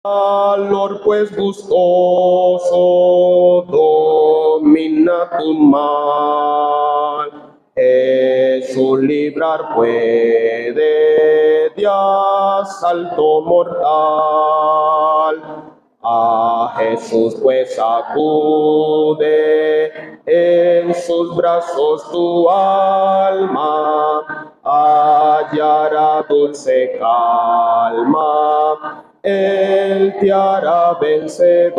Valor pues gustoso domina tu mal. Jesús librar puede de asalto mortal. A Jesús pues acude, en sus brazos tu alma hallará dulce calma. Él te hará vencedor.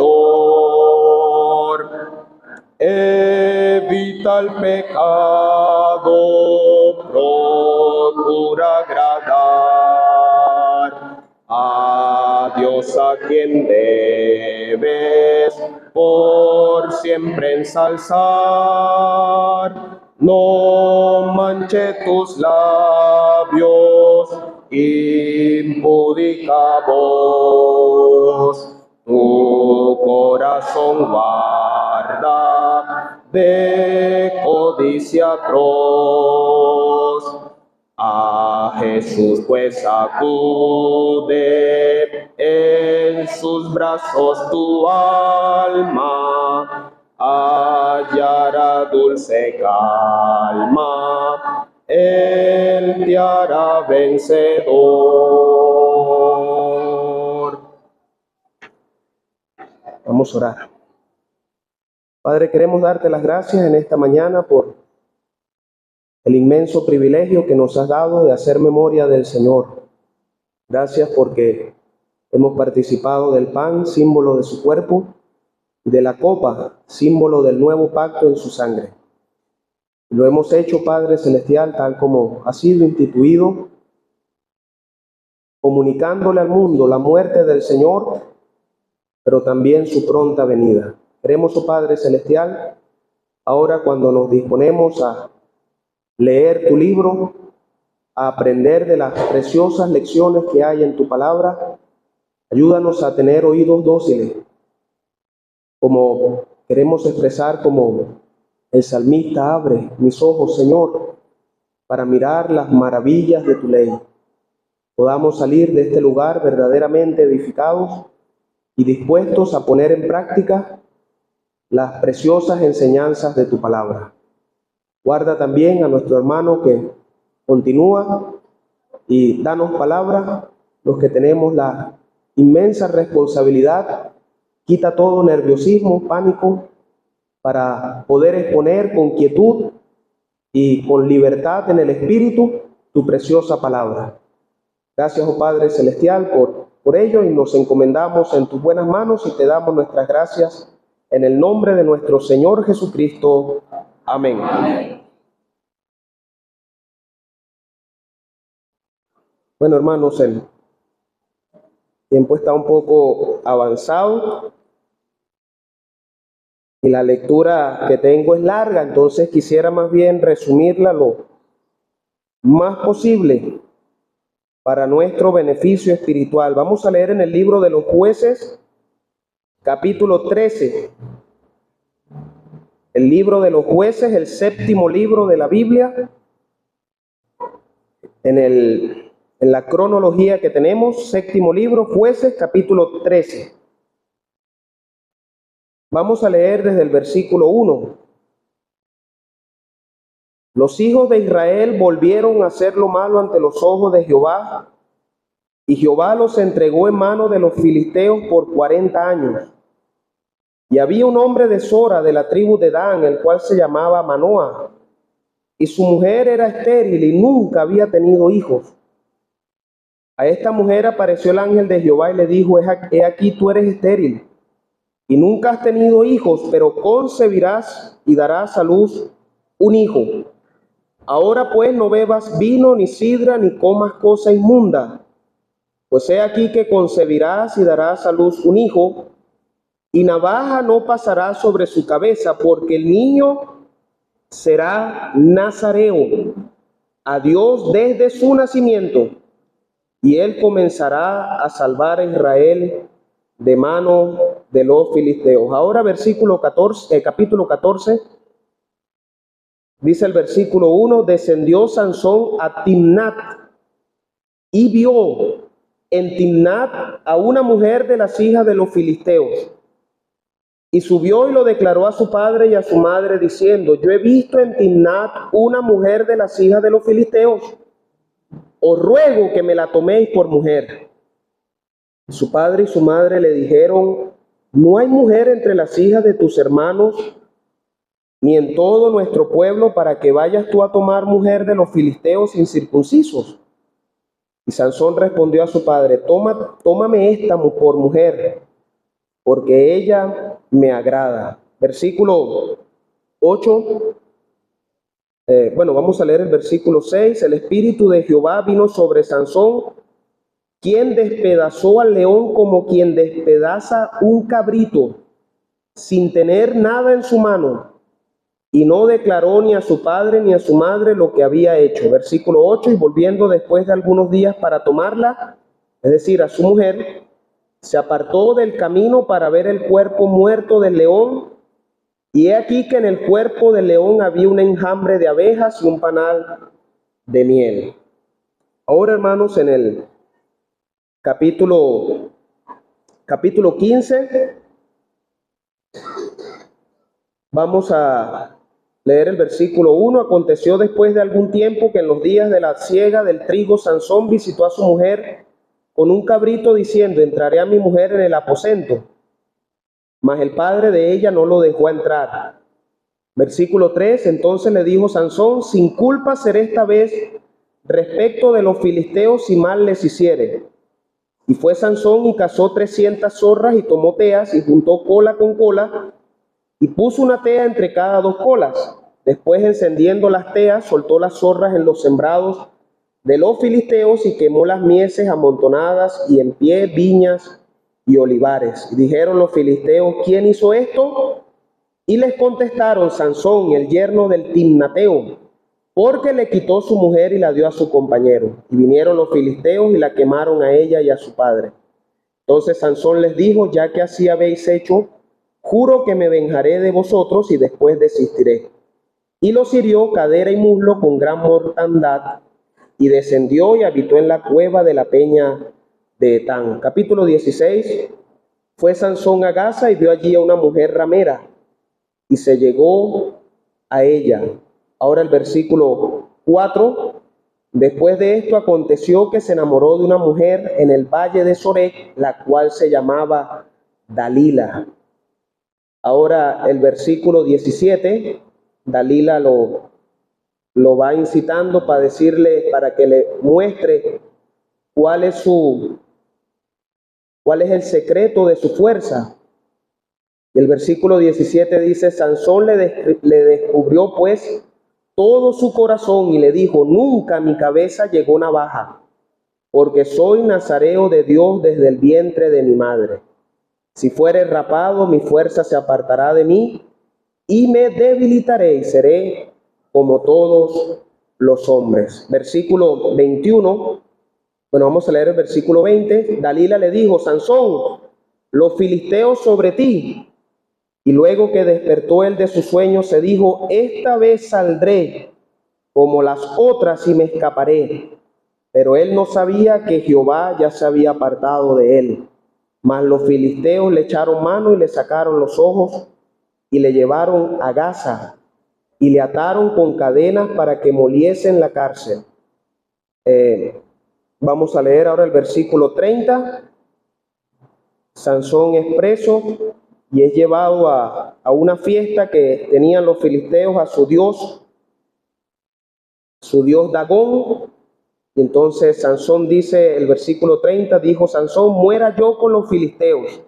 Evita el pecado, procura agradar a Dios, a quien debes por siempre ensalzar. No manche tus labios, impúdica voz, tu corazón guarda de codicia atroz. A Jesús pues acude, en sus brazos tu alma hallará dulce calma. Él te hará vencedor. Vamos a orar. Padre, queremos darte las gracias en esta mañana por el inmenso privilegio que nos has dado de hacer memoria del Señor. Gracias porque hemos participado del pan, símbolo de su cuerpo, y de la copa, símbolo del nuevo pacto en su sangre. Lo hemos hecho, Padre Celestial, tal como ha sido instituido, comunicándole al mundo la muerte del Señor, pero también su pronta venida. Queremos, oh Padre Celestial, ahora cuando nos disponemos a leer tu libro, a aprender de las preciosas lecciones que hay en tu palabra, ayúdanos a tener oídos dóciles, como queremos expresar como el salmista: abre mis ojos, Señor, para mirar las maravillas de tu ley. Podamos salir de este lugar verdaderamente edificados y dispuestos a poner en práctica las preciosas enseñanzas de tu palabra. Guarda también a nuestro hermano que continúa y danos palabra, los que tenemos la inmensa responsabilidad. Quita todo nerviosismo, pánico, para poder exponer con quietud y con libertad en el Espíritu tu preciosa palabra. Gracias, oh Padre Celestial, por ello, y nos encomendamos en tus buenas manos y te damos nuestras gracias en el nombre de nuestro Señor Jesucristo. Amén. Bueno, hermanos, el tiempo está un poco avanzado y la lectura que tengo es larga, entonces quisiera más bien resumirla lo más posible para nuestro beneficio espiritual. Vamos a leer en el libro de los Jueces, capítulo 13. El libro de los Jueces, el séptimo libro de la Biblia. En la cronología que tenemos, séptimo libro, Jueces, capítulo 13. Vamos a leer desde el versículo 1. Los hijos de Israel volvieron a hacer lo malo ante los ojos de Jehová, y Jehová los entregó en mano de los filisteos por 40 años. Y había un hombre de Sora, de la tribu de Dan, el cual se llamaba Manoah, y su mujer era estéril y nunca había tenido hijos. A esta mujer apareció el ángel de Jehová y le dijo: he aquí tú eres estéril y nunca has tenido hijos, pero concebirás y darás a luz un hijo. Ahora pues no bebas vino ni sidra ni comas cosa inmunda, pues he aquí que concebirás y darás a luz un hijo, y navaja no pasará sobre su cabeza, porque el niño será nazareo a Dios desde su nacimiento, y él comenzará a salvar a Israel de mano de los filisteos. Ahora capítulo 14, dice el versículo 1: descendió Sansón a Timnat y vio en Timnat a una mujer de las hijas de los filisteos. Y subió y lo declaró a su padre y a su madre, diciendo: yo he visto en Timnat una mujer de las hijas de los filisteos. Os ruego que me la toméis por mujer. Su padre y su madre le dijeron: no hay mujer entre las hijas de tus hermanos, ni en todo nuestro pueblo, para que vayas tú a tomar mujer de los filisteos incircuncisos. Y Sansón respondió a su padre: tómame esta por mujer, porque ella me agrada. Versículo 8. Vamos a leer el versículo 6. El espíritu de Jehová vino sobre Sansón, quien despedazó al león como quien despedaza un cabrito, sin tener nada en su mano, y no declaró ni a su padre ni a su madre lo que había hecho. Versículo 8. Y volviendo después de algunos días para tomarla, es decir, a su mujer, se apartó del camino para ver el cuerpo muerto del león, y he aquí que en el cuerpo del león había un enjambre de abejas y un panal de miel. Ahora, hermanos, en el capítulo 15, vamos a leer el versículo 1. Aconteció después de algún tiempo que en los días de la siega del trigo, Sansón visitó a su mujer con un cabrito, diciendo: entraré a mi mujer en el aposento. Mas el padre de ella no lo dejó entrar. Versículo 3. Entonces le dijo Sansón: sin culpa seré esta vez respecto de los filisteos, si mal les hiciere. Y fue Sansón y cazó 300 zorras y tomó teas y juntó cola con cola y puso una tea entre cada dos colas. Después, encendiendo las teas, soltó las zorras en los sembrados de los filisteos y quemó las mieses amontonadas y en pie viñas y olivares. Y dijeron los filisteos: ¿quién hizo esto? Y les contestaron: Sansón, el yerno del Timnateo, porque le quitó su mujer y la dio a su compañero. Y vinieron los filisteos y la quemaron a ella y a su padre. Entonces Sansón les dijo: ya que así habéis hecho, juro que me vengaré de vosotros y después desistiré. Y los hirió cadera y muslo con gran mortandad, y descendió y habitó en la cueva de la peña de Etán. Capítulo 16. Fue Sansón a Gaza y vio allí a una mujer ramera, y se llegó a ella. Ahora el versículo 4. Después de esto aconteció que se enamoró de una mujer en el valle de Sorek, la cual se llamaba Dalila. Ahora el versículo 17, Dalila lo va incitando para decirle, para que le muestre cuál es el secreto de su fuerza. Y el versículo 17 dice: Sansón le descubrió pues todo su corazón y le dijo: nunca a mi cabeza llegó navaja, porque soy nazareo de Dios desde el vientre de mi madre. Si fuere rapado, mi fuerza se apartará de mí y me debilitaré y seré como todos los hombres. Versículo 21. Vamos a leer el versículo 20. Dalila le dijo: Sansón, los filisteos sobre ti. Y luego que despertó él de su sueño, se dijo: esta vez saldré como las otras y me escaparé. Pero él no sabía que Jehová ya se había apartado de él. Mas los filisteos le echaron mano y le sacaron los ojos y le llevaron a Gaza y le ataron con cadenas para que moliese en la cárcel. Vamos a leer ahora el versículo 30. Sansón es preso y es llevado a una fiesta que tenían los filisteos a su dios Dagón. Y entonces Sansón dice, el versículo 30, dijo Sansón: muera yo con los filisteos.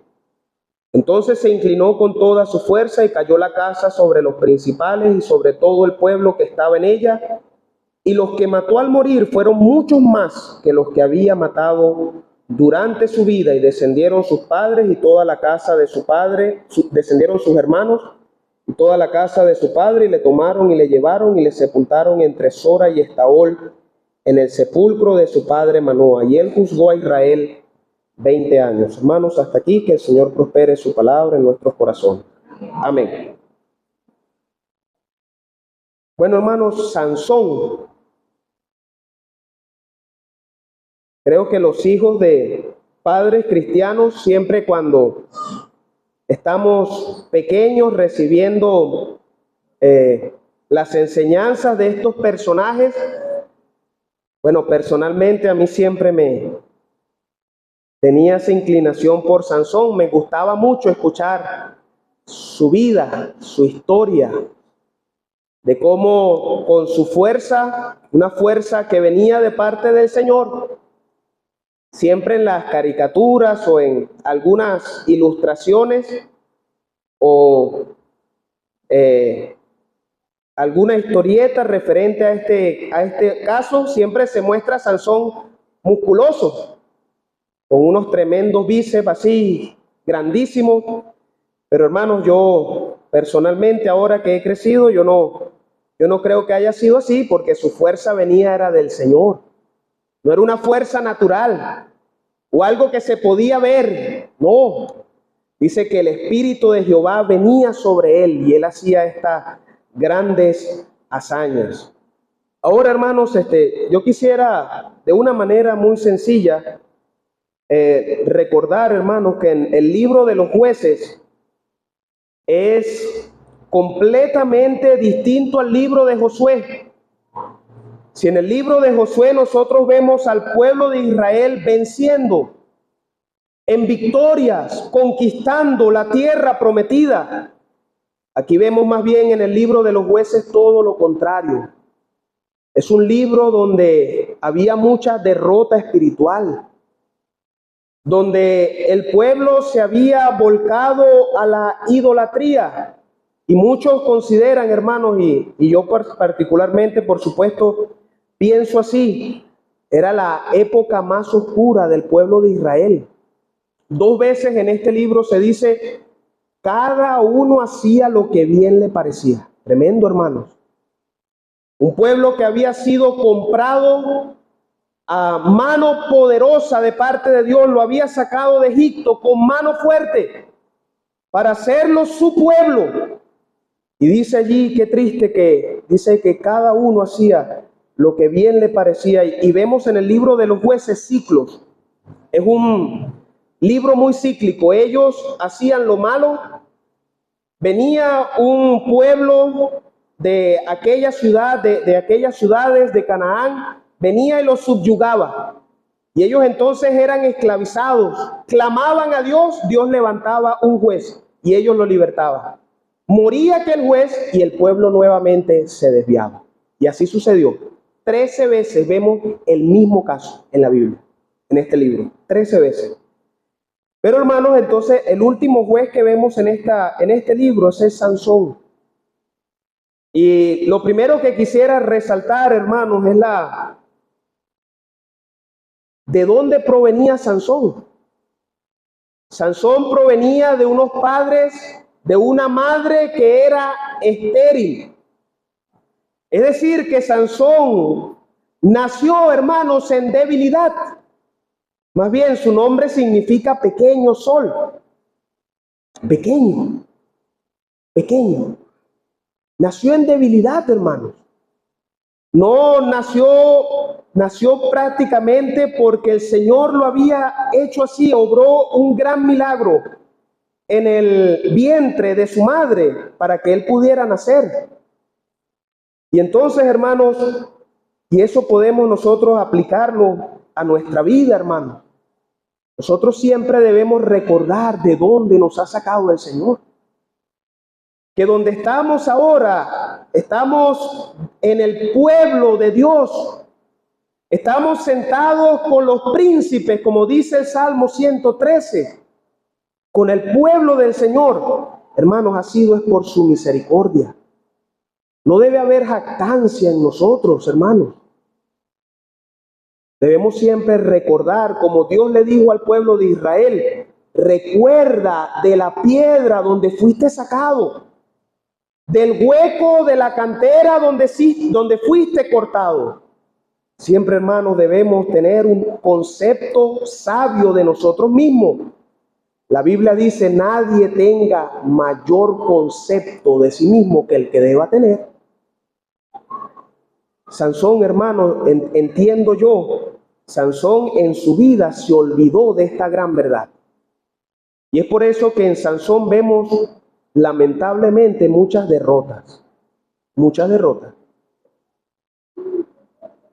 Entonces se inclinó con toda su fuerza y cayó la casa sobre los principales y sobre todo el pueblo que estaba en ella. Y los que mató al morir fueron muchos más que los que había matado durante su vida. Y descendieron sus padres y toda la casa de su padre, descendieron sus hermanos y toda la casa de su padre, y le tomaron y le llevaron y le sepultaron entre Sora y Estaol, en el sepulcro de su padre Manoa. Y él juzgó a Israel 20 años. Hermanos, hasta aquí, que el Señor prospere su palabra en nuestros corazones. Amén. Bueno, hermanos, Sansón Creo que los hijos de padres cristianos, siempre cuando estamos pequeños recibiendo las enseñanzas de estos personajes, bueno, personalmente a mí siempre me tenía esa inclinación por Sansón. Me gustaba mucho escuchar su vida, su historia, de cómo con su fuerza, una fuerza que venía de parte del Señor, siempre en las caricaturas o en algunas ilustraciones o alguna historieta referente a este caso, siempre se muestra a Sansón musculoso, con unos tremendos bíceps así, grandísimos. Pero hermanos, yo personalmente, ahora que he crecido, yo no creo que haya sido así, porque su fuerza era del Señor. No era una fuerza natural o algo que se podía ver. No. Dice que el Espíritu de Jehová venía sobre él y él hacía estas grandes hazañas. Ahora, hermanos, yo quisiera de una manera muy sencilla recordar, hermanos, que en el libro de los Jueces es completamente distinto al libro de Josué. Si en el libro de Josué nosotros vemos al pueblo de Israel venciendo en victorias, conquistando la tierra prometida, aquí vemos más bien en el libro de los Jueces todo lo contrario. Es un libro donde había mucha derrota espiritual, donde el pueblo se había volcado a la idolatría. Y muchos consideran, hermanos, y yo particularmente, por supuesto, pienso así, era la época más oscura del pueblo de Israel. 2 veces en este libro se dice, cada uno hacía lo que bien le parecía. Tremendo, hermanos. Un pueblo que había sido comprado a mano poderosa de parte de Dios, lo había sacado de Egipto con mano fuerte para hacerlo su pueblo. Y dice allí, qué triste, que dice que cada uno hacía lo que bien le parecía. Y vemos en el libro de los Jueces ciclos. Es un libro muy cíclico. Ellos hacían lo malo. Venía un pueblo de aquella ciudad, de aquellas ciudades de Canaán, venía y los subyugaba. Y ellos entonces eran esclavizados. Clamaban a Dios, Dios levantaba un juez y ellos lo libertaban. Moría aquel juez y el pueblo nuevamente se desviaba. Y así sucedió. 13 veces vemos el mismo caso en la Biblia, en este libro. 13 veces. Pero hermanos, entonces el último juez que vemos en este libro es Sansón. Y lo primero que quisiera resaltar, hermanos, es ¿de dónde provenía Sansón? Sansón provenía de unos padres, de una madre que era estéril. Es decir, que Sansón nació, hermanos, en debilidad. Más bien, su nombre significa pequeño sol. Pequeño. Pequeño. Nació en debilidad, hermanos. No nació prácticamente porque el Señor lo había hecho así, obró un gran milagro en el vientre de su madre para que él pudiera nacer. Y entonces, hermanos, y eso podemos nosotros aplicarlo a nuestra vida, hermanos. Nosotros siempre debemos recordar de dónde nos ha sacado el Señor. Que donde estamos ahora, estamos en el pueblo de Dios. Estamos sentados con los príncipes, como dice el Salmo 113, con el pueblo del Señor. Hermanos, ha sido es por su misericordia. No debe haber jactancia en nosotros, hermanos. Debemos siempre recordar, como Dios le dijo al pueblo de Israel, recuerda de la piedra donde fuiste sacado, del hueco de la cantera donde fuiste cortado. Siempre, hermanos, debemos tener un concepto sabio de nosotros mismos. La Biblia dice, nadie tenga mayor concepto de sí mismo que el que deba tener. Sansón, hermano, entiendo yo Sansón en su vida se olvidó de esta gran verdad. Y es por eso que en Sansón vemos lamentablemente muchas derrotas. Muchas derrotas.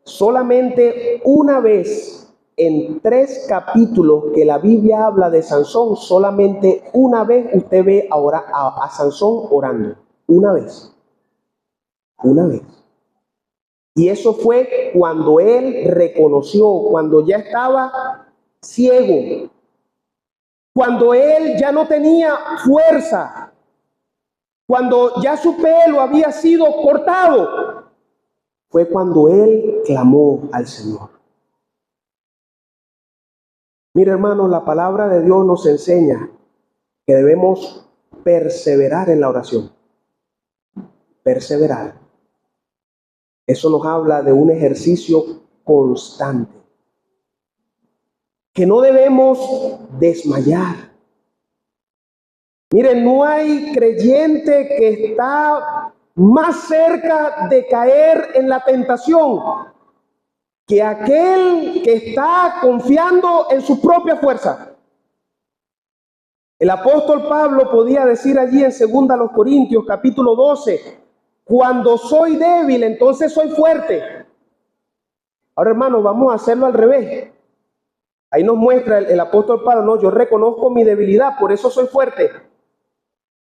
Solamente una vez en 3 capítulos que la Biblia habla de Sansón, solamente una vez usted ve ahora a Sansón orando. Una vez. Una vez. Y eso fue cuando él reconoció, cuando ya estaba ciego, cuando él ya no tenía fuerza, cuando ya su pelo había sido cortado, fue cuando él clamó al Señor. Mira, hermano, la palabra de Dios nos enseña que debemos perseverar en la oración. Perseverar. Eso nos habla de un ejercicio constante. Que no debemos desmayar. Miren, no hay creyente que está más cerca de caer en la tentación que aquel que está confiando en su propia fuerza. El apóstol Pablo podía decir allí en 2 Corintios capítulo 12, cuando soy débil, entonces soy fuerte. Ahora, hermano, vamos a hacerlo al revés. Ahí nos muestra el apóstol Pablo, no, yo reconozco mi debilidad, por eso soy fuerte.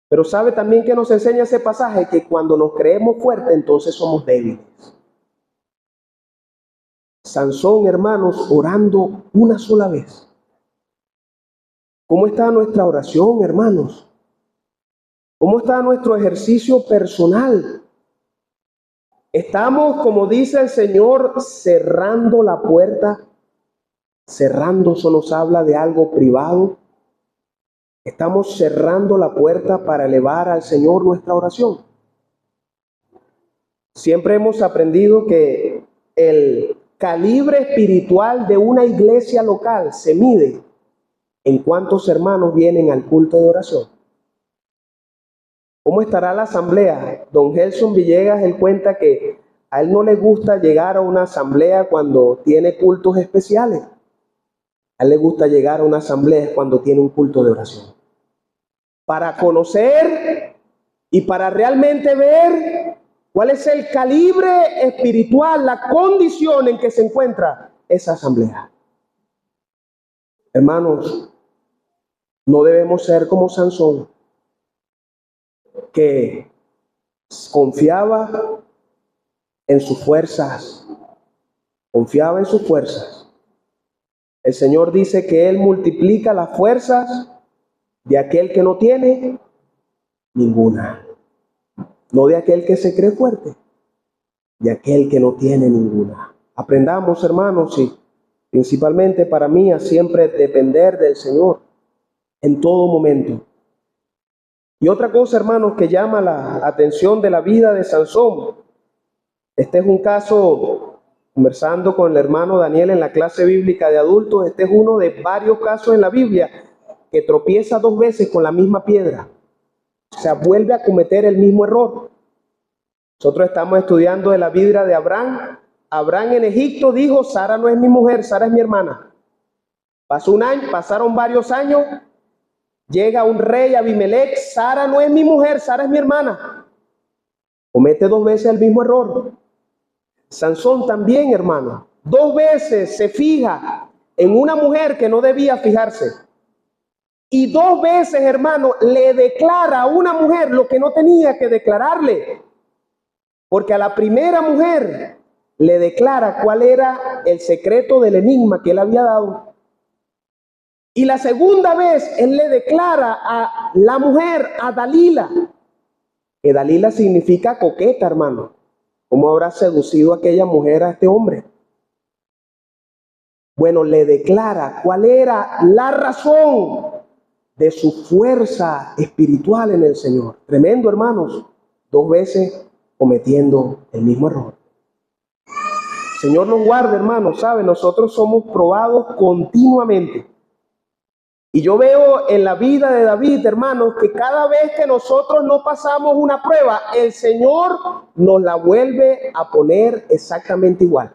Pero sabe también que nos enseña ese pasaje, que cuando nos creemos fuertes, entonces somos débiles. Sansón, hermanos, orando una sola vez. ¿Cómo está nuestra oración, hermanos? ¿Cómo está nuestro ejercicio personal? Estamos, como dice el Señor, cerrando la puerta. Cerrando, eso nos habla de algo privado. Estamos cerrando la puerta para elevar al Señor nuestra oración. Siempre hemos aprendido que el calibre espiritual de una iglesia local se mide en cuántos hermanos vienen al culto de oración. ¿Cómo estará la asamblea? Don Gelson Villegas, él cuenta que a él no le gusta llegar a una asamblea cuando tiene cultos especiales. A él le gusta llegar a una asamblea cuando tiene un culto de oración. Para conocer y para realmente ver cuál es el calibre espiritual, la condición en que se encuentra esa asamblea. Hermanos, no debemos ser como Sansón, que confiaba en sus fuerzas. Confiaba en sus fuerzas. El Señor dice que Él multiplica las fuerzas de aquel que no tiene ninguna. No de aquel que se cree fuerte, de aquel que no tiene ninguna. Aprendamos, hermanos, y principalmente para mí, a siempre depender del Señor en todo momento. Y otra cosa, hermanos, que llama la atención de la vida de Sansón. Este es un caso, conversando con el hermano Daniel en la clase bíblica de adultos, este es uno de varios casos en la Biblia que tropieza 2 veces con la misma piedra. O sea, vuelve a cometer el mismo error. Nosotros estamos estudiando de la vida de Abraham. Abraham en Egipto dijo, Sara no es mi mujer, Sara es mi hermana. Pasó un año, pasaron varios años. Llega un rey, Abimelech, Sara no es mi mujer, Sara es mi hermana. Comete 2 veces el mismo error. Sansón también, hermano, 2 veces se fija en una mujer que no debía fijarse. Y 2 veces, hermano, le declara a una mujer lo que no tenía que declararle. Porque a la primera mujer le declara cuál era el secreto del enigma que él había dado. Y la segunda vez él le declara a la mujer, a Dalila, que Dalila significa coqueta, hermano. ¿Cómo habrá seducido aquella mujer a este hombre? Bueno, le declara cuál era la razón de su fuerza espiritual en el Señor. Tremendo, hermanos. 2 veces cometiendo el mismo error. Señor nos guarde, hermanos. ¿Sabe? Nosotros somos probados continuamente. Y yo veo en la vida de David, hermanos, que cada vez que nosotros no pasamos una prueba, el Señor nos la vuelve a poner exactamente igual.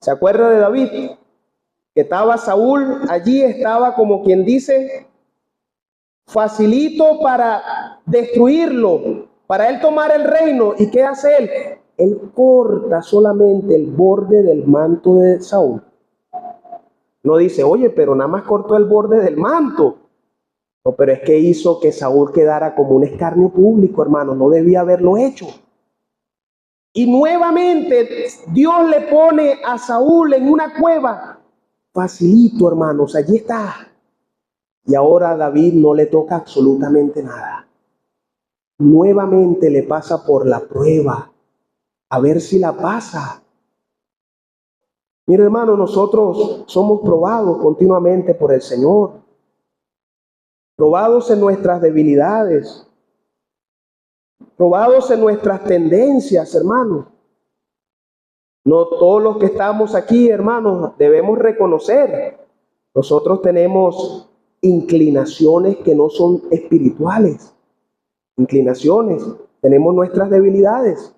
¿Se acuerda de David? Que estaba Saúl allí, estaba como quien dice, facilito para destruirlo, para él tomar el reino. ¿Y qué hace él? Él corta solamente el borde del manto de Saúl. No dice, oye, pero nada más cortó el borde del manto. No, pero es que hizo que Saúl quedara como un escarnio público, hermano. No debía haberlo hecho. Y nuevamente Dios le pone a Saúl en una cueva. Facilito, hermanos, allí está. Y ahora a David no le toca absolutamente nada. Nuevamente le pasa por la prueba, a ver si la pasa. Mire, hermano, nosotros somos probados continuamente por el Señor, probados en nuestras debilidades, probados en nuestras tendencias, hermanos. No todos los que estamos aquí, hermanos, debemos reconocer, nosotros tenemos inclinaciones que no son espirituales. Inclinaciones, tenemos nuestras debilidades.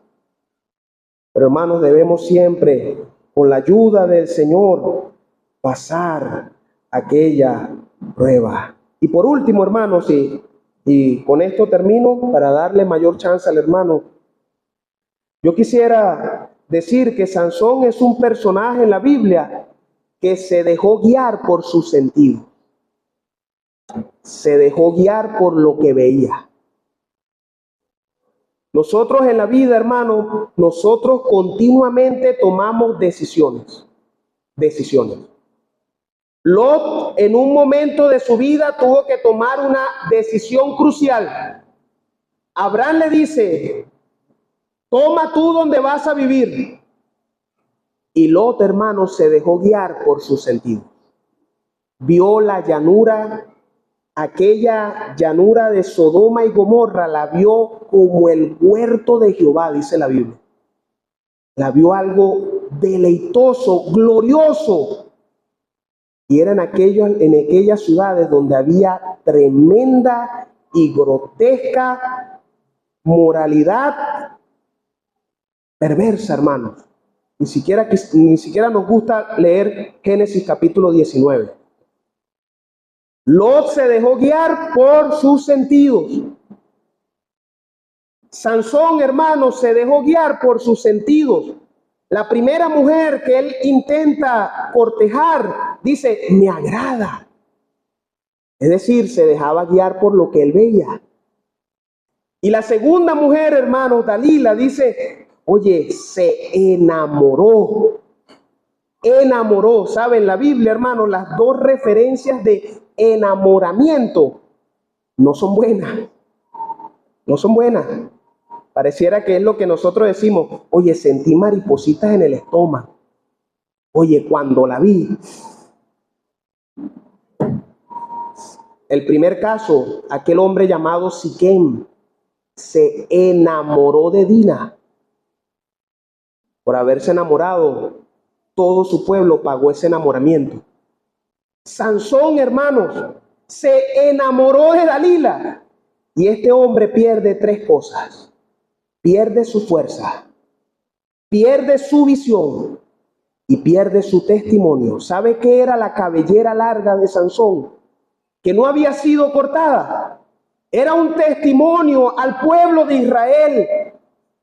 Pero hermanos, debemos siempre, con la ayuda del Señor, pasar aquella prueba. Y por último, hermanos, y con esto termino para darle mayor chance al hermano. Yo quisiera decir que Sansón es un personaje en la Biblia que se dejó guiar por sus sentidos. Se dejó guiar por lo que veía. Nosotros en la vida, hermano, nosotros continuamente tomamos decisiones. Lot en un momento de su vida tuvo que tomar una decisión crucial. Abraham le dice, toma tú donde vas a vivir. Y Lot, hermano, se dejó guiar por sus sentidos. Vio la llanura, aquella llanura de Sodoma y Gomorra, la vio como el huerto de Jehová, dice la Biblia. La vio algo deleitoso, glorioso. Y eran en aquellas ciudades donde había tremenda y grotesca moralidad perversa, hermanos. Ni siquiera nos gusta leer Génesis capítulo 19. Lot se dejó guiar por sus sentidos. Sansón, hermano, se dejó guiar por sus sentidos. La primera mujer que él intenta cortejar, dice, me agrada. Es decir, se dejaba guiar por lo que él veía. Y la segunda mujer, hermano, Dalila, dice, oye, se enamoró. Enamoró. ¿Saben? La Biblia, hermano, las dos referencias de enamoramiento no son buenas. No son buenas. Pareciera que es lo que nosotros decimos. Oye, sentí maripositas en el estómago. Oye, cuando la vi. El primer caso, aquel hombre llamado Siquem se enamoró de Dina. Por haberse enamorado, todo su pueblo pagó ese enamoramiento. Sansón, hermanos, se enamoró de Dalila. Y este hombre pierde tres cosas. Pierde su fuerza, pierde su visión y pierde su testimonio. ¿Sabe qué era la cabellera larga de Sansón? Que no había sido cortada. Era un testimonio al pueblo de Israel.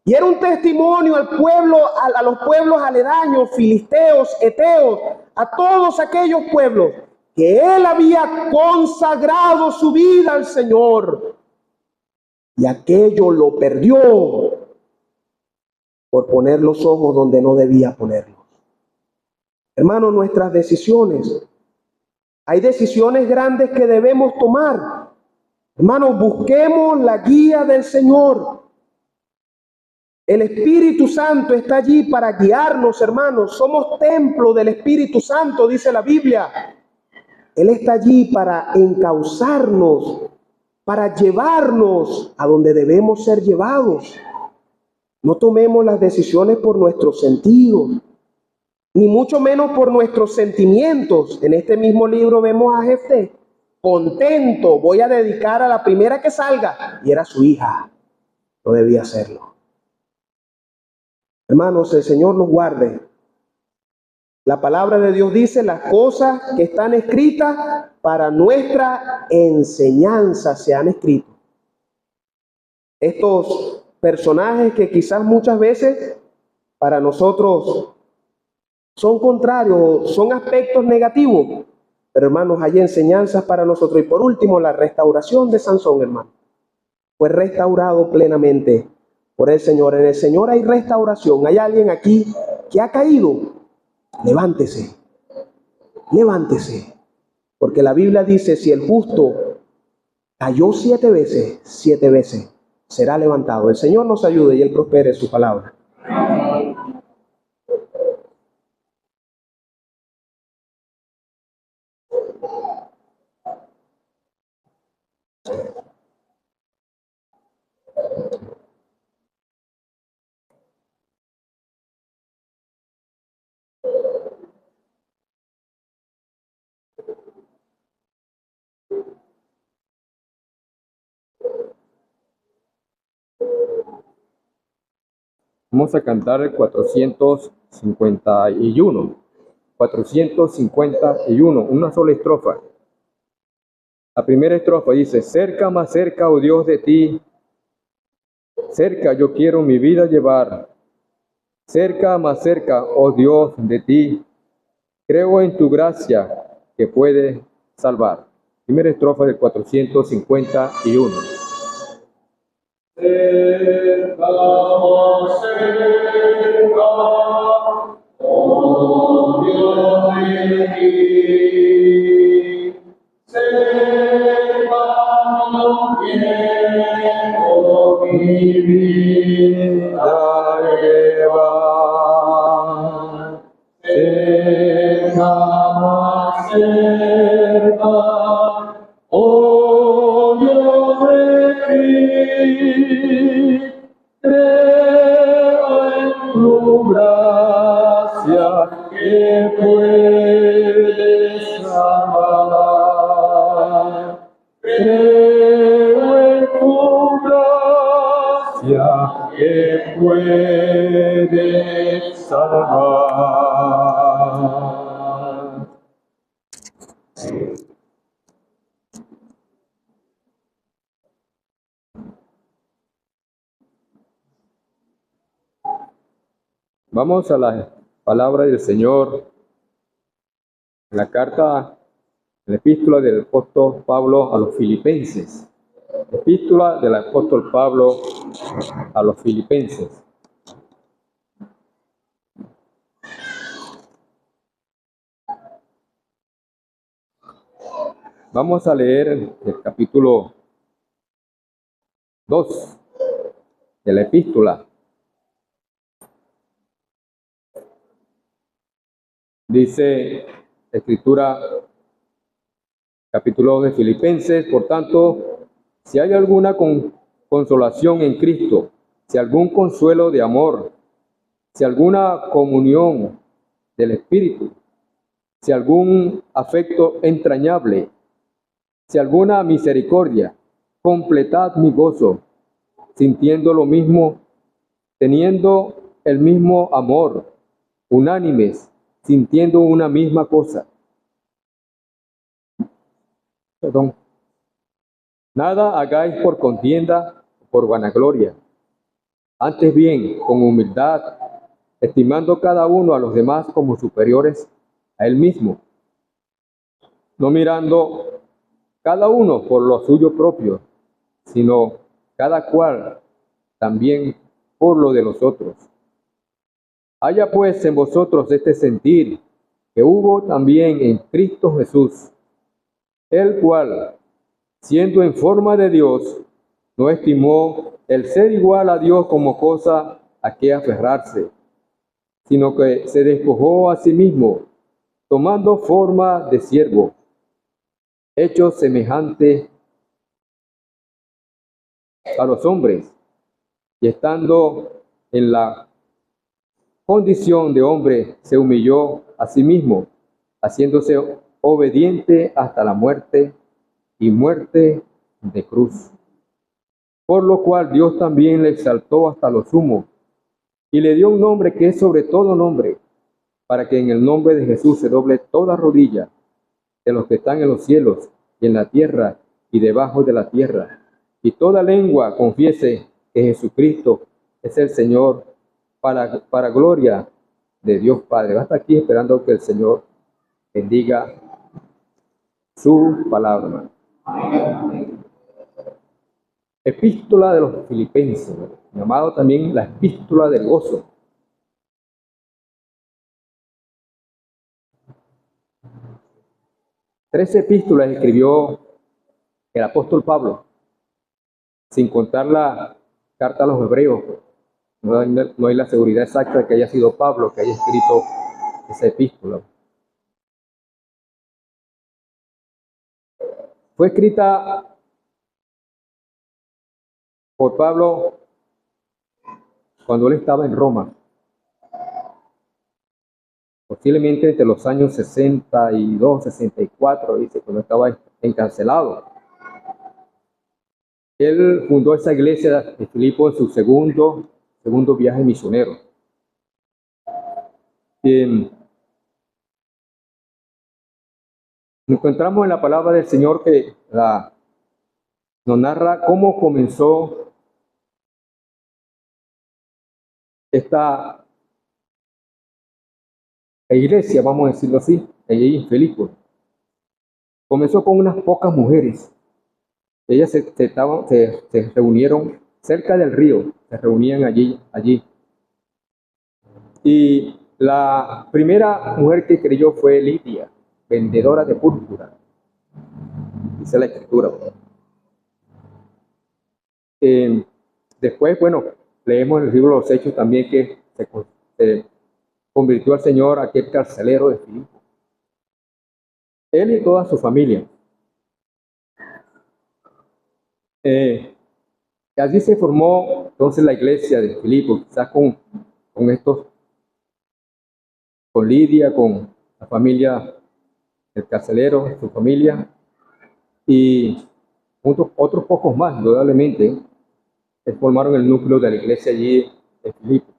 Y era un testimonio al pueblo, a los pueblos aledaños, filisteos, eteos, a todos aquellos pueblos que él había consagrado su vida al Señor. Y aquello lo perdió por poner los ojos donde no debía ponerlos. Hermanos, nuestras decisiones, hay decisiones grandes que debemos tomar. Hermanos, busquemos la guía del Señor. El Espíritu Santo está allí para guiarnos, hermanos. Somos templo del Espíritu Santo, dice la Biblia. Él está allí para encauzarnos, para llevarnos a donde debemos ser llevados. No tomemos las decisiones por nuestros sentidos, ni mucho menos por nuestros sentimientos. En este mismo libro vemos a Jefté, contento, voy a dedicar a la primera que salga, y era su hija. No debía hacerlo. Hermanos, el Señor nos guarde La palabra de Dios dice las cosas que están escritas para nuestra enseñanza se han escrito. Estos personajes que quizás muchas veces para nosotros son contrarios, son aspectos negativos, pero hermanos, hay enseñanzas para nosotros. Y por último, la restauración de Sansón, hermano. Fue restaurado plenamente por el Señor. En el Señor hay restauración. Hay alguien aquí que ha caído. Levántese, levántese. Porque la Biblia dice, si el justo cayó 7 veces será levantado. El Señor nos ayude y Él prospere su palabra. Vamos a cantar el 451. 451, una sola estrofa. La primera estrofa dice: cerca, más cerca, oh Dios, de ti. Cerca yo quiero mi vida llevar. Cerca, más cerca, oh Dios, de ti. Creo en tu gracia que puede salvar. Primera estrofa del 451. Cerca, más cerca, oh Dios de ti. Cerca yo quiero mi vida llevar. Cerca, más cerca, oh Dios de ti. Creo en tu gracia que puedes salvar. Creo en tu gracia que puedes salvar. Vamos a la palabra del Señor, la carta, la epístola del apóstol Pablo a los filipenses. Epístola del apóstol Pablo a los filipenses. Vamos a leer el capítulo 2 de la epístola. Dice la escritura, capítulo 2 de Filipenses: por tanto, si hay alguna consolación en Cristo, si algún consuelo de amor, si alguna comunión del Espíritu, si algún afecto entrañable, si alguna misericordia, completad mi gozo, sintiendo lo mismo, teniendo el mismo amor, unánimes, sintiendo una misma cosa. Nada hagáis por contienda o por vanagloria, antes bien con humildad, estimando cada uno a los demás como superiores a él mismo, no mirando cada uno por lo suyo propio, sino cada cual también por lo de los otros. Haya pues en vosotros este sentir que hubo también en Cristo Jesús, el cual, siendo en forma de Dios, no estimó el ser igual a Dios como cosa a que aferrarse, sino que se despojó a sí mismo, tomando forma de siervo, hecho semejante a los hombres, y estando en la condición de hombre, se humilló a sí mismo, haciéndose obediente hasta la muerte y muerte de cruz. Por lo cual Dios también le exaltó hasta lo sumo, y le dio un nombre que es sobre todo nombre, para que en el nombre de Jesús se doble toda rodilla de los que están en los cielos y en la tierra y debajo de la tierra, y toda lengua confiese que Jesucristo es el Señor, para gloria de Dios Padre. Hasta aquí esperando que el Señor bendiga su palabra. Epístola de los Filipenses, llamado también la epístola del gozo. Tres epístolas escribió el apóstol Pablo, sin contar la carta a los hebreos. No hay la seguridad exacta de que haya sido Pablo que haya escrito esa epístola. Fue escrita por Pablo cuando él estaba en Roma, posiblemente entre los años 62, 64, dice, cuando estaba encarcelado. Él fundó esa iglesia de Filipo en su segundo viaje misionero. Encontramos en la palabra del Señor que nos narra cómo comenzó esta iglesia, vamos a decirlo así, allí en Filipo. Comenzó con unas pocas mujeres. Ellas se reunieron cerca del río, se reunían allí. Y la primera mujer que creyó fue Lidia, vendedora de púrpura, dice la escritura. Después, bueno, leemos en el libro de los Hechos también que se convirtió al Señor aquel carcelero de Filipo. Él y toda su familia. Allí se formó entonces la iglesia de Filipo, quizás con Lidia, con la familia del carcelero, su familia, y otros pocos más, indudablemente, formaron el núcleo de la iglesia allí en Filipo.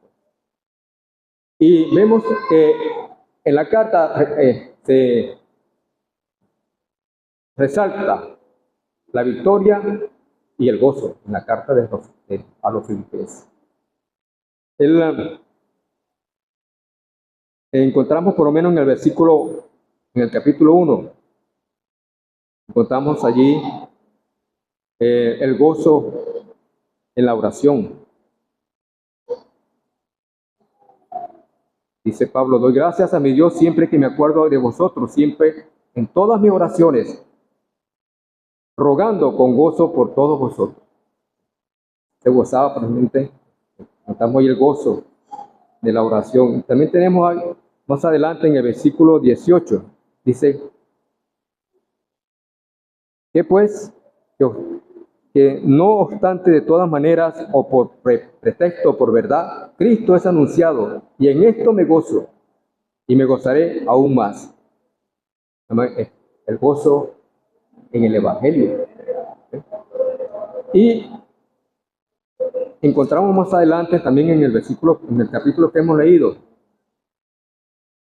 Y vemos que en la carta se resalta la victoria y el gozo en la carta a los filipenses. Encontramos por lo menos en el capítulo 1, encontramos allí el gozo en la oración. Dice Pablo, doy gracias a mi Dios siempre que me acuerdo de vosotros, siempre en todas mis oraciones, rogando con gozo por todos vosotros. Se gozaba presente, notamos ahí el gozo de la oración. También tenemos más adelante en el versículo 18, dice, que pues, que no obstante de todas maneras o por pretexto o por verdad, Cristo es anunciado y en esto me gozo y me gozaré aún más. El gozo en el Evangelio. Y encontramos más adelante también en el capítulo que hemos leído,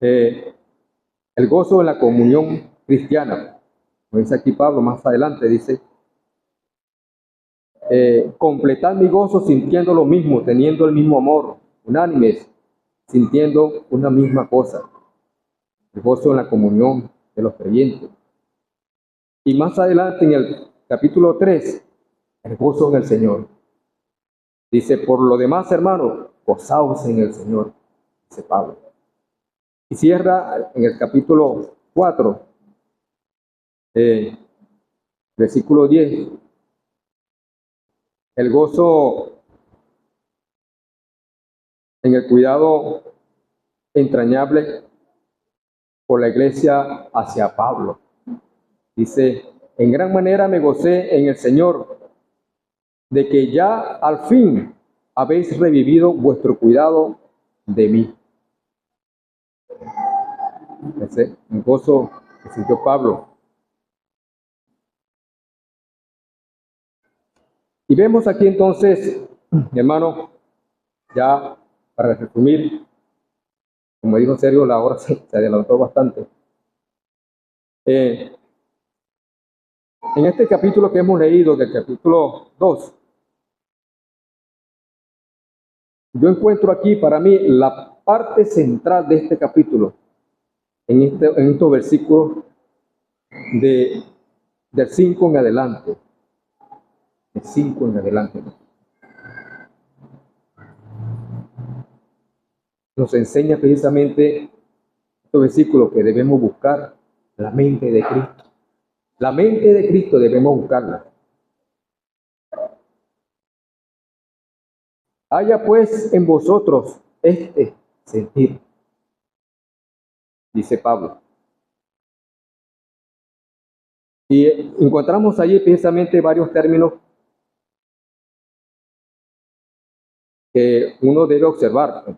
el gozo en la comunión cristiana. Como dice aquí Pablo más adelante, dice, completad mi gozo sintiendo lo mismo, teniendo el mismo amor, unánimes, sintiendo una misma cosa. El gozo en la comunión de los creyentes. Y más adelante en el capítulo 3, el gozo en el Señor. Dice, por lo demás, hermanos, gozaos en el Señor, dice Pablo. Y cierra en el capítulo 4, versículo 10, el gozo en el cuidado entrañable por la iglesia hacia Pablo. Dice, en gran manera me gocé en el Señor, de que ya al fin habéis revivido vuestro cuidado de mí. Ese un gozo que sintió Pablo. Y vemos aquí entonces, hermano, ya para resumir, Como dijo Sergio, la hora se adelantó bastante. En este capítulo que hemos leído, del capítulo 2, yo encuentro aquí para mí la parte central de este capítulo, en estos versículos del 5 en adelante. Del 5 en adelante. Nos enseña precisamente estos versículos que debemos buscar la mente de Cristo. La mente de Cristo debemos buscarla. Haya pues en vosotros este sentir, dice Pablo. Y encontramos allí precisamente varios términos que uno debe observar.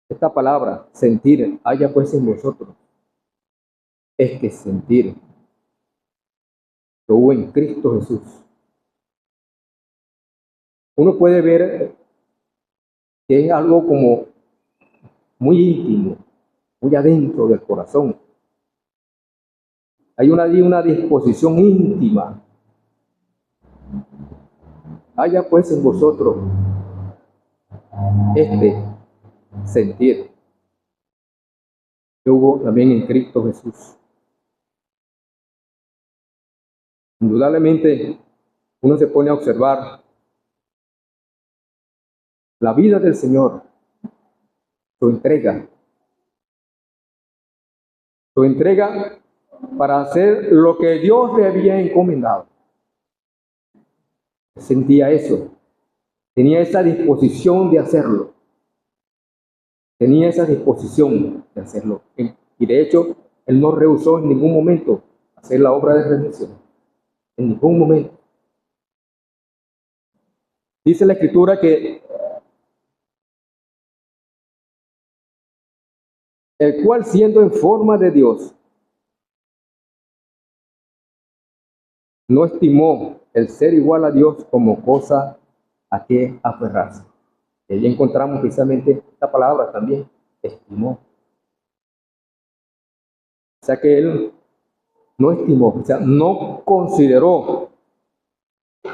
Esta palabra, sentir, haya pues en vosotros este sentir que hubo en Cristo Jesús. Uno puede ver que es algo como muy íntimo, muy adentro del corazón. Hay una disposición íntima. Haya pues en vosotros este sentir que hubo también en Cristo Jesús. Indudablemente, uno se pone a observar la vida del Señor, su entrega para hacer lo que Dios le había encomendado. Sentía eso, tenía esa disposición de hacerlo, tenía esa disposición de hacerlo. Y de hecho, él no rehusó en ningún momento hacer la obra de redención, en ningún momento. Dice la Escritura que el cual siendo en forma de Dios, no estimó el ser igual a Dios como cosa a que aferrarse. Y ahí encontramos precisamente esta palabra también, estimó. O sea que él no estimó, o sea, no consideró,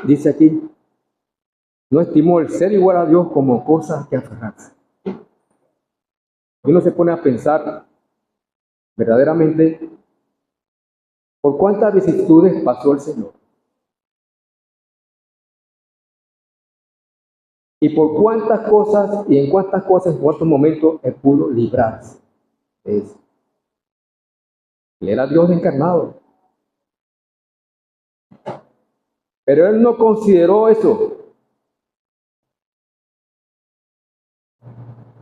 dice aquí, no estimó el ser igual a Dios como cosa que aferrarse. Y uno se pone a pensar verdaderamente por cuántas vicisitudes pasó el Señor. Y por cuántas cosas y en cuántas cosas en cuántos momentos él pudo librarse de eso. Él era Dios encarnado. Pero él no consideró eso.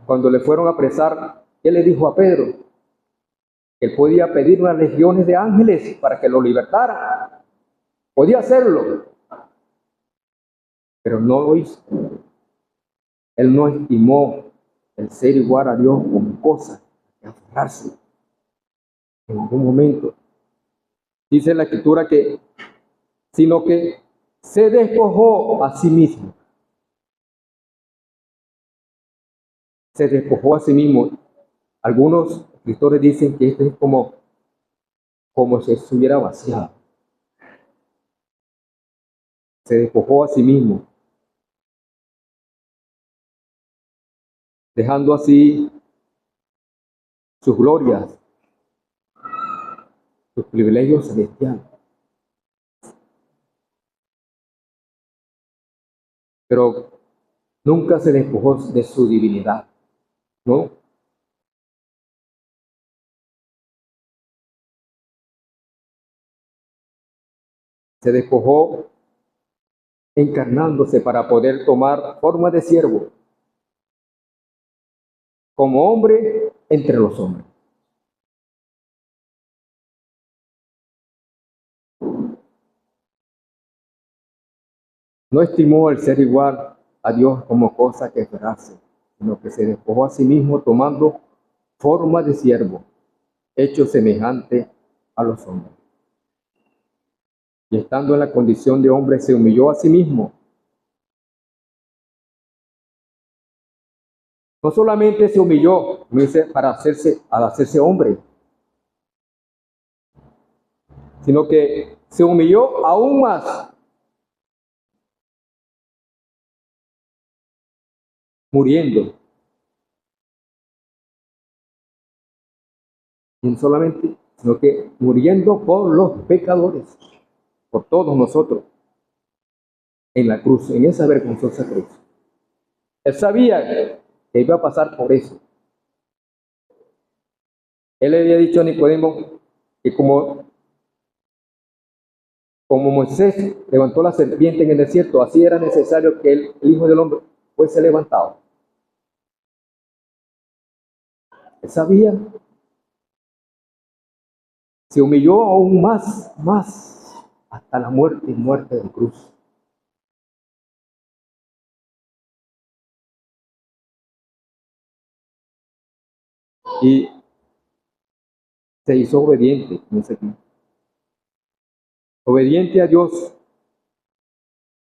Cuando le fueron a apresar, él le dijo a Pedro que él podía pedir unas legiones de ángeles para que lo libertara. Podía hacerlo, pero no lo hizo. Él no estimó el ser igual a Dios como cosa que aferrarse en ningún momento. Dice la Escritura que, sino que se despojó a sí mismo. Se despojó a sí mismo. Algunos escritores dicen que esto es como si estuviera vaciado. Se despojó a sí mismo, dejando así sus glorias, sus privilegios celestiales. Pero nunca se despojó de su divinidad, ¿no? Se despojó encarnándose para poder tomar forma de siervo, como hombre entre los hombres. No estimó el ser igual a Dios como cosa que aferrarse, sino que se despojó a sí mismo tomando forma de siervo, hecho semejante a los hombres. Y estando en la condición de hombre, se humilló a sí mismo, no solamente se humilló, como dice, al hacerse hombre, sino que se humilló aún más, muriendo. Y no solamente, sino que muriendo por los pecadores, por todos nosotros, en la cruz, en esa vergonzosa cruz. Él sabía que iba a pasar por eso. Él le había dicho a Nicodemo que como Moisés levantó la serpiente en el desierto, así era necesario que el Hijo del Hombre fuese levantado. Él sabía, se humilló aún más, hasta la muerte de cruz. Y se hizo obediente, como dice aquí. Obediente a Dios,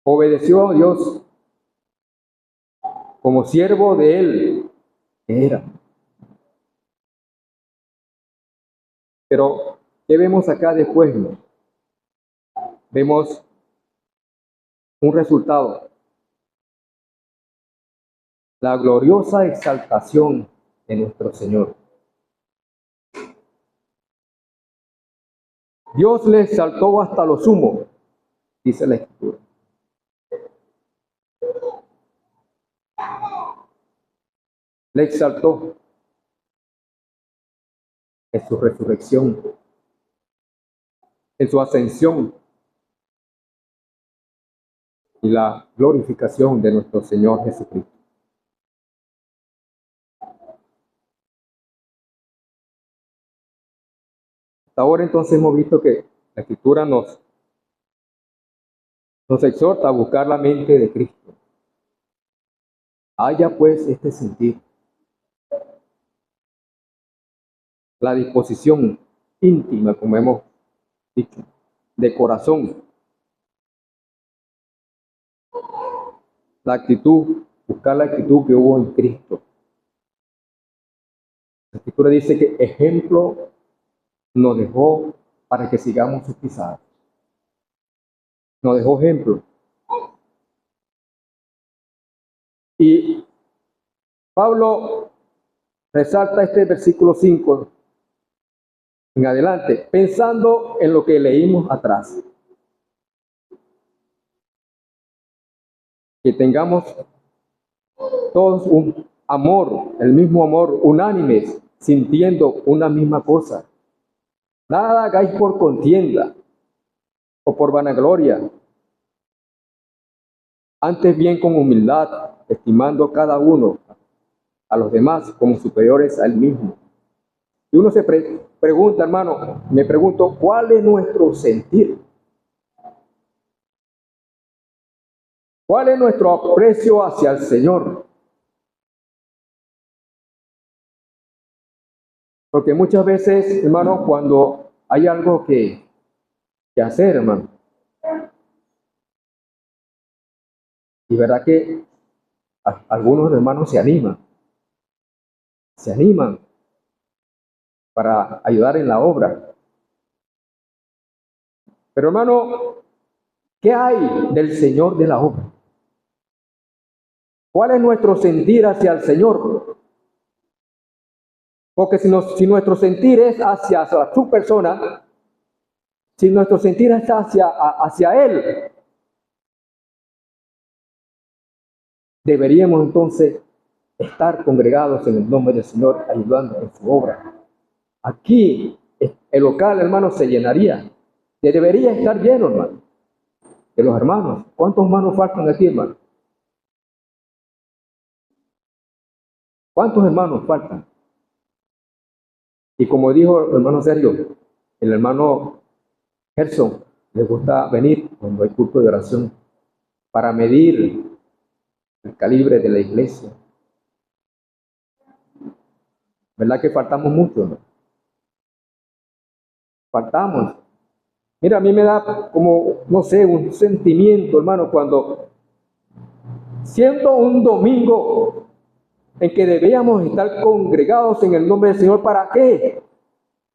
obedeció a Dios como siervo de Él que era. Pero, ¿qué vemos acá después? ¿No? Vemos un resultado, la gloriosa exaltación de nuestro Señor. Dios le exaltó hasta lo sumo, dice la Escritura. Le exaltó en su resurrección, en su ascensión y la glorificación de nuestro Señor Jesucristo. Hasta ahora entonces hemos visto que la Escritura nos exhorta a buscar la mente de Cristo. Haya pues este sentir, la disposición íntima, como hemos dicho, de corazón, la actitud, buscar la actitud que hubo en Cristo. La Escritura dice que ejemplo nos dejó para que sigamos sus pisadas. Nos dejó ejemplo. Y Pablo resalta este versículo 5 en adelante, pensando en lo que leímos atrás. Que tengamos todos un amor, el mismo amor, unánimes, sintiendo una misma cosa. Nada hagáis por contienda o por vanagloria, antes bien con humildad, estimando cada uno a los demás como superiores a él mismo. Y uno se pregunta, hermano, me pregunto, ¿cuál es nuestro sentir? ¿Cuál es nuestro aprecio hacia el Señor? Porque muchas veces, hermano, cuando hay algo que hacer, hermano, y verdad que algunos hermanos se animan para ayudar en la obra. Pero hermano, ¿qué hay del Señor de la obra? ¿Cuál es nuestro sentir hacia el Señor? Porque si nuestro sentir es hacia su persona, si nuestro sentir es hacia Él, deberíamos entonces estar congregados en el nombre del Señor, ayudando en su obra. Aquí el local, hermano, se llenaría. Debería estar lleno, hermano, de los hermanos. ¿Cuántos hermanos faltan aquí, hermano? ¿Cuántos hermanos faltan? Y como dijo el hermano Sergio, el hermano Gerson, le gusta venir cuando hay culto de oración para medir el calibre de la iglesia. ¿Verdad que faltamos mucho, no? Faltamos. Mira, a mí me da como, no sé, un sentimiento, hermano, cuando siento un domingo en que debíamos estar congregados en el nombre del Señor. ¿Para qué?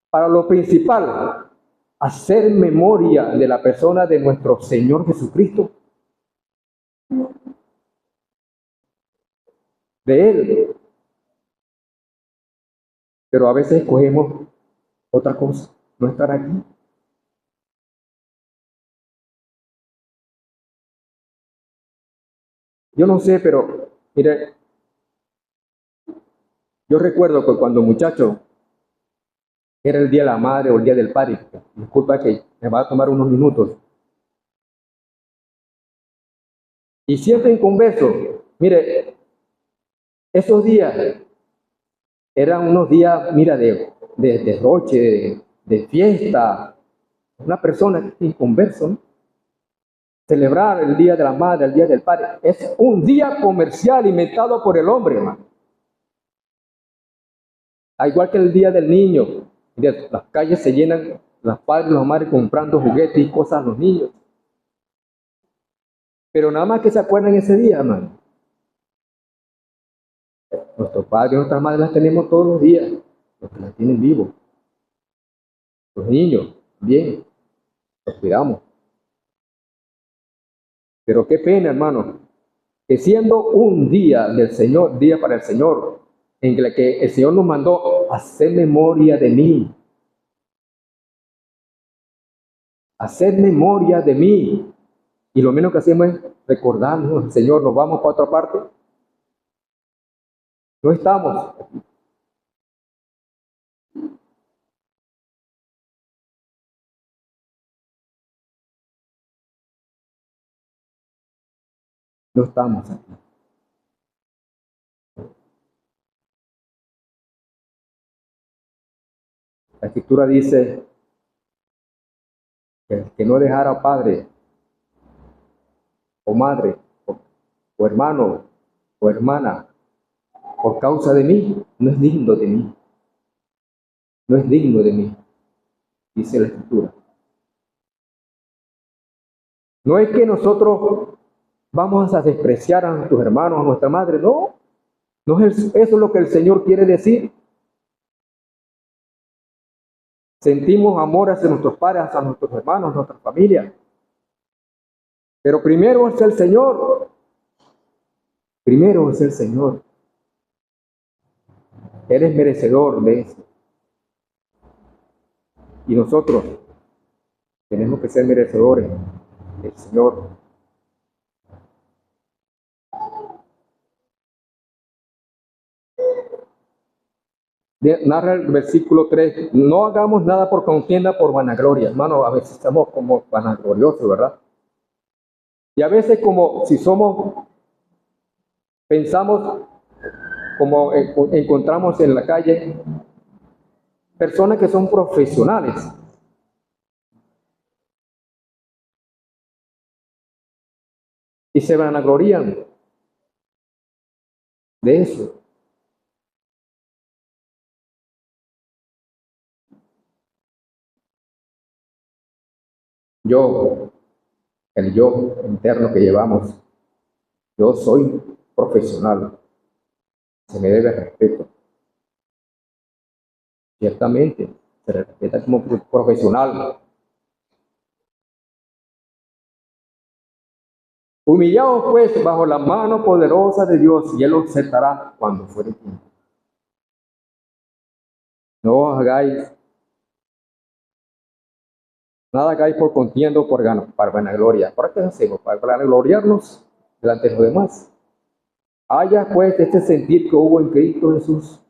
Para lo principal, hacer memoria de la persona de nuestro Señor Jesucristo, de Él. Pero a veces escogemos otra cosa, no estar aquí. Yo no sé, pero mire, yo recuerdo que cuando muchacho era el día de la madre o el día del padre, disculpa que me va a tomar unos minutos, y siempre en converso, mire, esos días eran unos días, mira, de derroche, de fiesta, una persona inconverso, ¿no? Celebrar el día de la madre, el día del padre, es un día comercial inventado por el hombre, hermano. Al igual que el día del niño, las calles se llenan, los padres y las madres comprando juguetes y cosas a los niños. Pero nada más que se acuerdan ese día, hermano. Nuestros padres y nuestras madres las tenemos todos los días, los que las tienen vivos. Los niños, bien, los cuidamos. Pero qué pena, hermano, que siendo un día del Señor, día para el Señor, en el que el Señor nos mandó a hacer memoria de mí. Hacer memoria de mí. Y lo menos que hacemos es recordarnos, Señor, nos vamos para otra parte. No estamos. No estamos aquí. La Escritura dice que el que no dejara padre o madre o hermano o hermana por causa de mí, no es digno de mí. No es digno de mí, dice la Escritura. No es que nosotros vamos a despreciar a nuestros hermanos, a nuestra madre, no. No es eso es lo que el Señor quiere decir. Sentimos amor hacia nuestros padres, hacia nuestros hermanos, nuestra familia. Pero primero es el Señor. Primero es el Señor. Él es merecedor de eso. Y nosotros tenemos que ser merecedores del Señor. Narra el versículo 3, no hagamos nada por contienda, por vanagloria. Hermano, a veces estamos como vanagloriosos, ¿verdad? Y a veces como si somos, pensamos, como encontramos en la calle, personas que son profesionales. Y se vanaglorían de eso. El yo interno que llevamos, yo soy profesional, se me debe respeto. Ciertamente, se respeta como profesional. Humillaos pues bajo la mano poderosa de Dios y Él os aceptará cuando fuere tiempo. No hagáis nada hagáis por contienda o para vanagloria. ¿Para qué hacemos? Para vanagloriarnos delante de los demás. Haya pues este sentir que hubo en Cristo Jesús.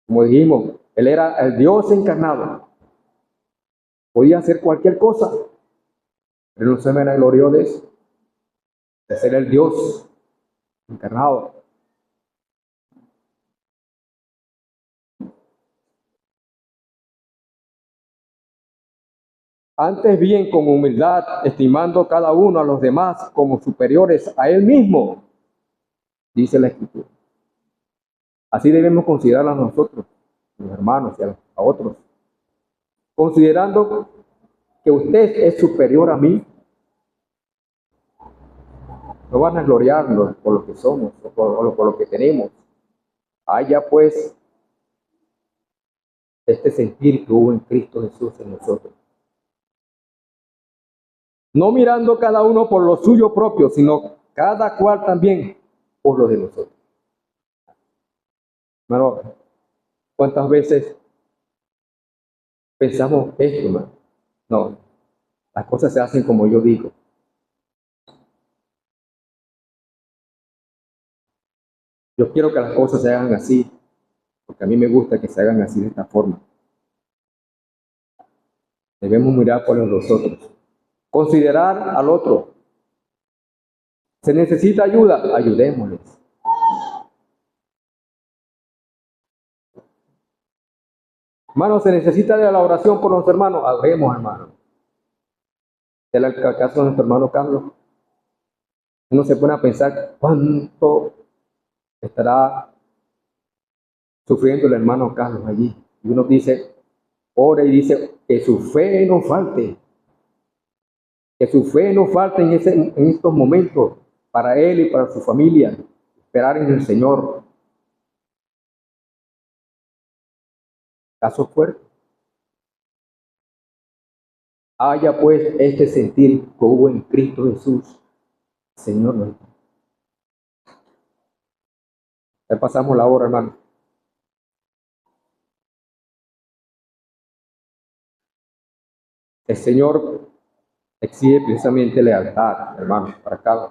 Como dijimos, Él era el Dios encarnado. Podía hacer cualquier cosa, pero no se vanaglorió de eso, de ser el Dios encarnado. Antes bien, con humildad, estimando cada uno a los demás como superiores a él mismo, dice la Escritura. Así debemos considerar a nosotros, los hermanos y a otros. Considerando que usted es superior a mí, no vanagloriarnos por lo que somos o por lo que tenemos. Haya pues este sentir que hubo en Cristo Jesús en nosotros. No mirando cada uno por lo suyo propio, sino cada cual también por lo de nosotros. Hermano, ¿cuántas veces pensamos esto, hermano? No, las cosas se hacen como yo digo. Yo quiero que las cosas se hagan así, porque a mí me gusta que se hagan así de esta forma. Debemos mirar por los otros. Considerar al otro. ¿Se necesita ayuda? Ayudémosles. Hermano, ¿se necesita de la oración por los hermanos? Hablemos, hermano. ¿Es el caso de nuestro hermano Carlos? Uno se pone a pensar cuánto estará sufriendo el hermano Carlos allí. Y uno dice, ora y dice, que su fe no falte. Que su fe no falte en estos momentos para él y para su familia. Esperar en el Señor. Caso fuerte. Haya pues este sentir que hubo en Cristo Jesús, Señor nuestro. Ya pasamos la hora, hermano. El Señor exige precisamente lealtad, hermano,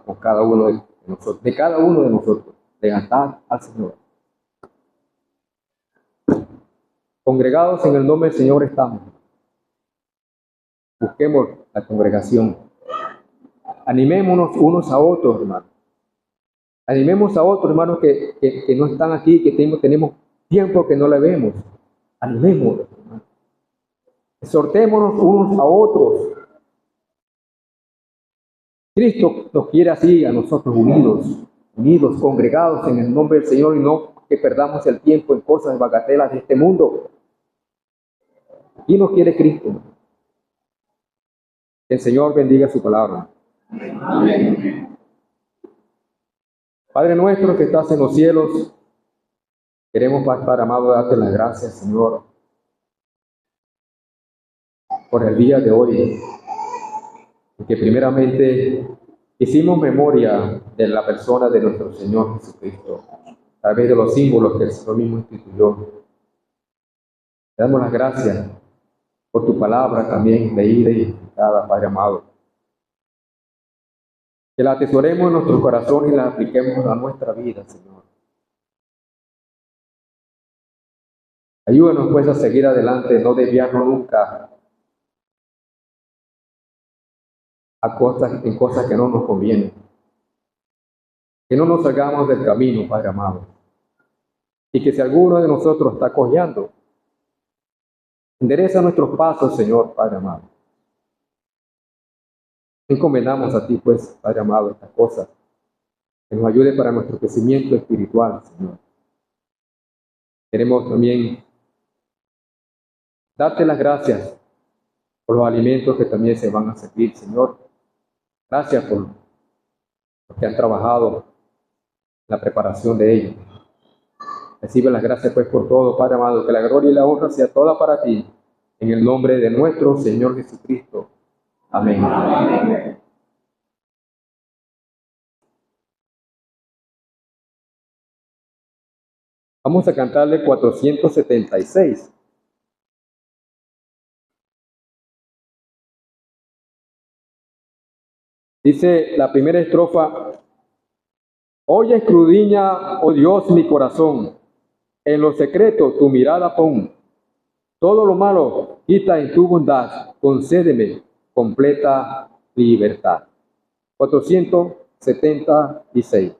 con cada uno de nosotros, de cada uno de nosotros, lealtad al Señor. Congregados en el nombre del Señor estamos. Busquemos la congregación. Animémonos unos a otros, hermano. Animemos a otros, hermanos, que no están aquí, que tenemos tiempo que no le vemos. Animémonos, hermano. Exhortémonos unos a otros. Cristo nos quiere así, a nosotros unidos, congregados en el nombre del Señor y no que perdamos el tiempo en cosas bagatelas de este mundo. ¿Quién nos quiere Cristo? Que el Señor bendiga su palabra. Amén. Padre nuestro que estás en los cielos, queremos, Padre amado, darte las gracias, Señor, por el día de hoy, que primeramente hicimos memoria de la persona de nuestro Señor Jesucristo, a través de los símbolos que el Señor mismo instituyó. Te damos las gracias por tu palabra también leída y escuchada, Padre amado. Que la atesoremos en nuestro corazón y la apliquemos a nuestra vida, Señor. Ayúdanos pues a seguir adelante, no desviarnos nunca en cosas que no nos convienen. Que no nos salgamos del camino, Padre amado. Y que si alguno de nosotros está cojeando, endereza nuestros pasos, Señor, Padre amado. Encomendamos a ti, pues, Padre amado, estas cosas. Que nos ayude para nuestro crecimiento espiritual, Señor. Queremos también darte las gracias por los alimentos que también se van a servir, Señor. Gracias por los que han trabajado en la preparación de ellos. Recibe las gracias pues por todo, Padre amado, que la gloria y la honra sea toda para ti, en el nombre de nuestro Señor Jesucristo. Amén. Amén. Vamos a cantarle 476. Dice la primera estrofa: oye, escudriña, oh Dios, mi corazón, en lo secreto tu mirada pon. Todo lo malo quita en tu bondad, concédeme completa libertad. 476.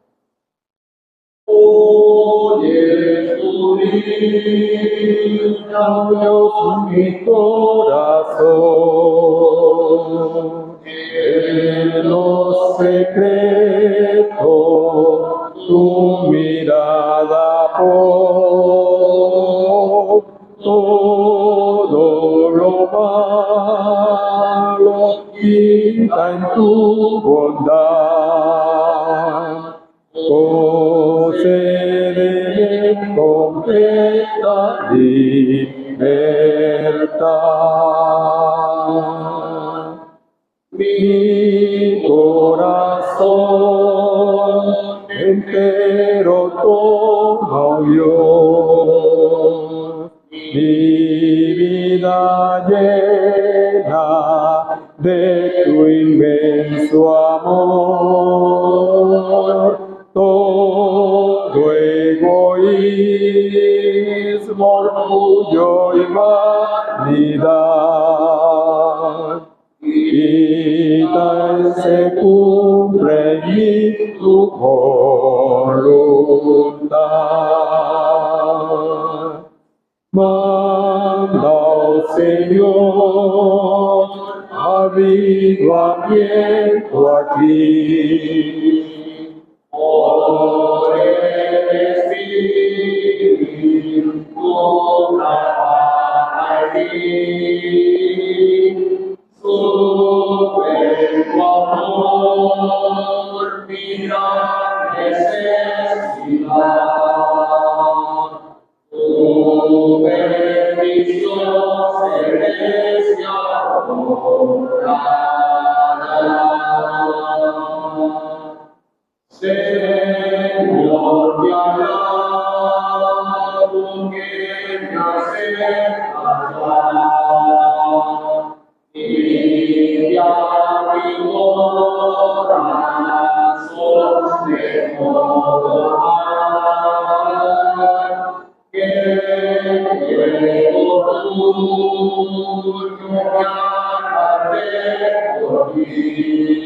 Oye, escudriña, oh Dios, mi corazón, en lo secreto tu mirada pon. Todo lo malo quita en tu bondad, concédeme completa libertad. Mi corazón entero toma, oh Dios, mi vida llena de tu inmenso amor, todo egoísmo, orgullo y vanidad. Quita y se cumple en mí tu voluntad. Manda, oh Señor, avivamiento aquí. Por el Espíritu trabaja allí. Su cuerpo amor, mi gran necesidad. Tu bendición celestial obrará. Señor, te alabo que me aceptas y te abrigo corazón de todo mal, que quiero tuyo me agarré por ti.